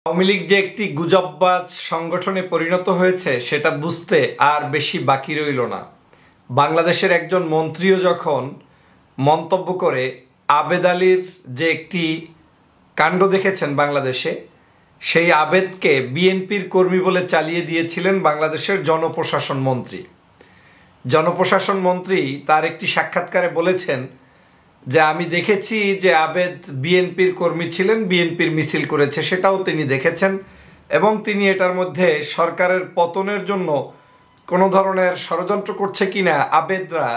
আওয়ামী লীগ যে একটি গুজববাজ সংগঠনে পরিণত হয়েছে সেটা বুঝতে আর বেশি বাকি রইল না। বাংলাদেশের একজন মন্ত্রীও যখন মন্তব্য করে আবেদ আলীর যে একটি কাণ্ড দেখেছেন বাংলাদেশে, সেই আবেদকে বিএনপির কর্মী বলে চালিয়ে দিয়েছিলেন বাংলাদেশের জনপ্রশাসন মন্ত্রী। জনপ্রশাসন মন্ত্রী তার একটি সাক্ষাৎকারে বলেছেন যে আমি দেখেছি যে আবেদ বিএনপির কর্মী ছিলেন, বিএনপির মিছিল করেছে, সেটাও তিনি দেখেছেন এবং তিনি এটার মধ্যে সরকারের পতনের জন্য কোনো ধরনের ষড়যন্ত্র করছে কিনা আবেদরা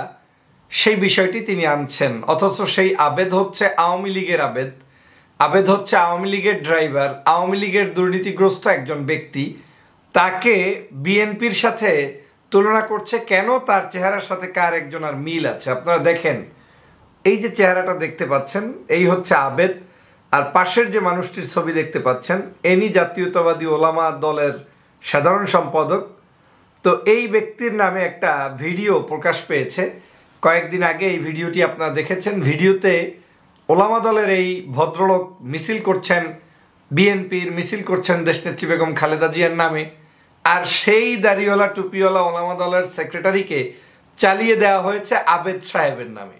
সেই বিষয়টি তিনি আনছেন। অথচ সেই আবেদ হচ্ছে আওয়ামী লীগের আবেদ, আবেদ হচ্ছে আওয়ামী লীগের ড্রাইভার, আওয়ামী লীগের দুর্নীতিগ্রস্ত একজন ব্যক্তি। তাকে বিএনপির সাথে তুলনা করছে কেন? তার চেহারার সাথে কার একজনের মিল আছে? আপনারা দেখেন, এই যে চেহারাটা দেখতে পাচ্ছেন এই হচ্ছে আবেদ, আর পাশের যে মানুষটির ছবি দেখতে পাচ্ছেন এনি জাতীয়তাবাদী ওলামা দলের সাধারণ সম্পাদক। তো এই ব্যক্তির নামে একটা ভিডিও প্রকাশ পেয়েছে কয়েকদিন আগে। এই ভিডিওটি আপনারা দেখেছেন। ভিডিওতে ওলামা দলের এই ভদ্রলোক মিছিল করছেন, বিএনপির মিছিল করছেন দেশনেত্রী বেগম খালেদা জিয়ার নামে, আর সেই দাড়িওয়ালা টুপিওয়ালা ওলামা দলের সেক্রেটারিকে চালিয়ে দেওয়া হয়েছে আবেদ সাহেবের নামে।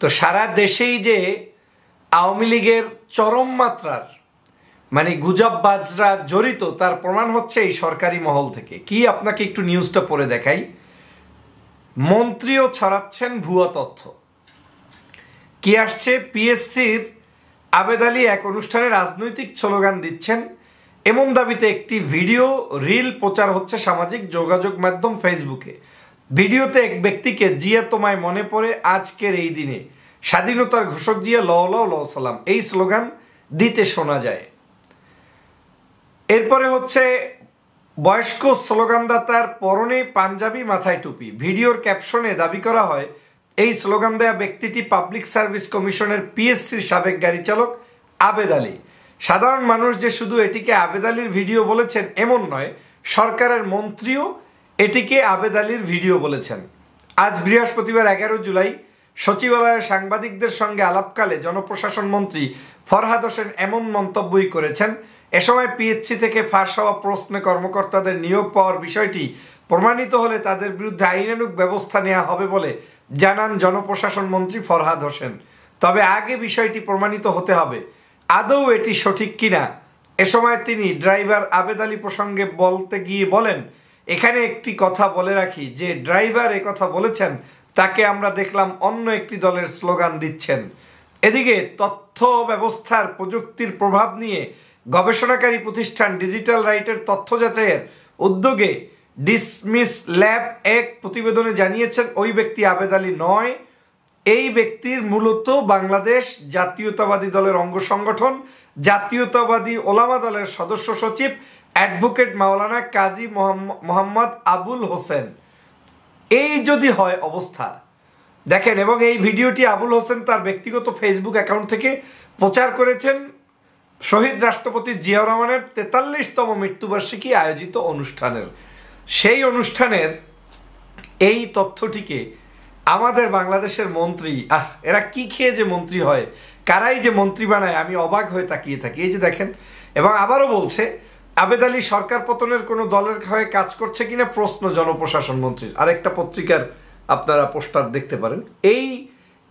তো সারা দেশেই যে আওয়ামী লীগের চরম মাত্রার গুজববাজরা জড়িত তার প্রমাণ হচ্ছে এই সরকারি মহল থেকে। কি আপনাকে একটু নিউজটা পড়ে দেখাই। মন্ত্রীও ছড়াচ্ছেন ভুয়া তথ্য। কি আসছে? পিএসসির আবেদ আলী এক অনুষ্ঠানে রাজনৈতিক স্লোগান দিচ্ছেন এমন দাবিতে একটি ভিডিও রিল প্রচার হচ্ছে সামাজিক যোগাযোগ মাধ্যম ফেসবুকে। ভিডিওতে এক ব্যক্তিকে জিয়া তোমায় মনে পড়ে আজকের এই দিনে, স্বাধীনতার ঘোষক জিয়া লও সালাম এই স্লোগান দিতে শোনা যায়। এরপরে হচ্ছে বয়স্ক স্লোগানদাতার পরনে পাঞ্জাবি, মাথায় টুপি। ভিডিওর ক্যাপশনে দাবি করা হয় এই স্লোগান দেয়া ব্যক্তিটি পাবলিক সার্ভিস কমিশনের পিএসসির সাবেক গাড়ি চালক আবেদ আলী। সাধারণ মানুষ যে শুধু এটিকে আবেদ আলীর ভিডিও বলেছেন এমন নয়, সরকারের মন্ত্রীও এটিকে আবেদ আলীর ভিডিও বলেছেন। আজ বৃহস্পতিবার 11 জুলাই সচিবালয়ে সাংবাদিকদের সঙ্গে আলাপকালে জনপ্রশাসন মন্ত্রী ফরহাদ হোসেন এমন মন্তব্যই করেছেন। এ সময় পিএসসি থেকে ফাঁস হওয়া প্রশ্নে কর্মকর্তাদের নিয়োগ পাওয়ার বিষয়টি প্রমাণিত হলে তাদের বিরুদ্ধে আইনানুগ ব্যবস্থা নেওয়া হবে বলে জানান জনপ্রশাসন মন্ত্রী ফরহাদ হোসেন। তবে আগে বিষয়টি প্রমাণিত হতে হবে আদৌ এটি সঠিক কিনা। এ সময় তিনি ড্রাইভার আবেদ আলী প্রসঙ্গে বলতে গিয়ে বলেন, এখানে একটি কথা বলে রাখি যে ড্রাইভার কথা বলেছেন তাকে আমরা দেখলাম অন্য একটি দলের স্লোগান দিচ্ছেন। এদিকে তথ্য ব্যবস্থার প্রযুক্তির প্রভাব নিয়ে গবেষণাকারী প্রতিষ্ঠান ডিজিটাল রাইটের তথ্য যাচাইয়ের উদ্যোগে ডিসমিস ল্যাব এক প্রতিবেদনে জানিয়েছেন ওই ব্যক্তি আবেদ আলী নয়। এই ব্যক্তির মূলত বাংলাদেশ জাতীয়তাবাদী দলের অঙ্গ সংগঠন জাতীয়তাবাদী ওলামা দলের সদস্য সচিব অ্যাডভোকেট মাওলানা কাজী মোহাম্মদ আবুল হোসেন। এই যদি হয় অবস্থা দেখেন। এবং এই ভিডিওটি আবুল হোসেন তার ব্যক্তিগত ফেসবুক অ্যাকাউন্ট থেকে প্রচার করেছেন শহীদ রাষ্ট্রপতি জিয়াউর রহমানের 43তম মৃত্যুবার্ষিকী আয়োজিত অনুষ্ঠানের। সেই অনুষ্ঠানের এই তথ্যটিকে আমাদের বাংলাদেশের মন্ত্রী, এরা কি খেয়ে যে মন্ত্রী হয়, কারাই যে মন্ত্রী বানায়, আমি অবাক হয়ে তাকিয়ে থাকি। এই যে দেখেন, এবং আবারও বলছে আবেদ আলী সরকার পতনের কোনো দলের হয়ে কাজ করছে কিনা প্রশ্ন জনপ্রশাসন মন্ত্রীর। আরেকটা পত্রিকার আপনারা পোস্টার দেখতে পারেন।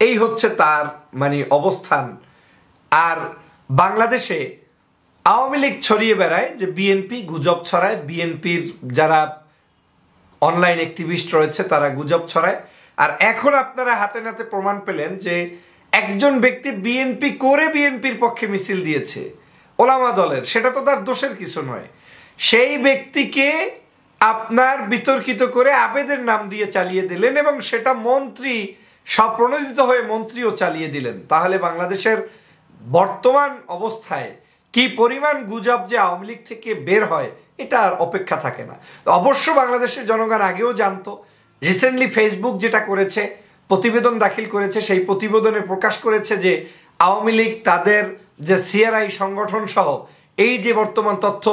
এই হচ্ছে তার অবস্থান। আর বাংলাদেশে আওয়ামী লীগ ছড়িয়ে বেড়ায় যে বিএনপি গুজব ছড়ায়, বিএনপির যারা অনলাইন অ্যাক্টিভিস্ট রয়েছে তারা গুজব ছড়ায়। আর এখন আপনারা হাতে নাতে প্রমাণ পেলেন যে একজন ব্যক্তি বিএনপি করে বিএনপির পক্ষে মিছিল দিয়েছে ওলামা দলের, সেটা তো তার দোষের কিছু নয়। সেই ব্যক্তিকে আপনার বিতর্কিত করে আবেদের নাম দিয়ে চালিয়ে দিলেন এবং সেটা মন্ত্রী স্বপ্রণোদিত হয়ে মন্ত্রীও চালিয়ে দিলেন। তাহলে বাংলাদেশের বর্তমান অবস্থায় কি পরিমাণ গুজব যে আওয়ামী লীগ থেকে বের হয় এটা আর অপেক্ষা থাকে না। অবশ্য বাংলাদেশের জনগণ আগেও জানতো। রিসেন্টলি ফেসবুক যেটা করেছে, প্রতিবেদন দাখিল করেছে, সেই প্রতিবেদনে প্রকাশ করেছে যে আওয়ামী লীগ তাদের যে সিআরআই সংগঠন সহ এই যে বর্তমান তথ্য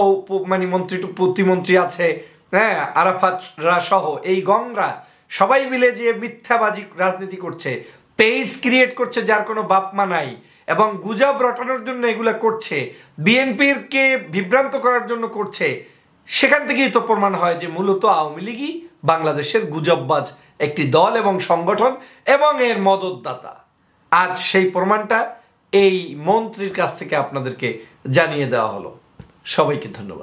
মন্ত্রী প্রতিমন্ত্রী আছে, হ্যাঁ, আরাফাতরা সহ এই গংরা সবাই মিলে যে মিথ্যাবাজি রাজনীতি করছে, পেজ ক্রিয়েট করছে যার কোনো বাপ মা নাই এবং গুজব রটানোর জন্য এগুলা করছে, বিএনপির কে বিভ্রান্ত করার জন্য করছে, সেখান থেকেই তো প্রমাণ হয় যে মূলত আওয়ামী লীগই বাংলাদেশের গুজববাজ একটি দল এবং সংগঠন এবং এর মদতদাতা। আজ সেই প্রমাণটা এই মন্ত্রীর কাছ থেকে আপনাদেরকে জানিয়ে দেওয়া হলো। সবাইকে ধন্যবাদ।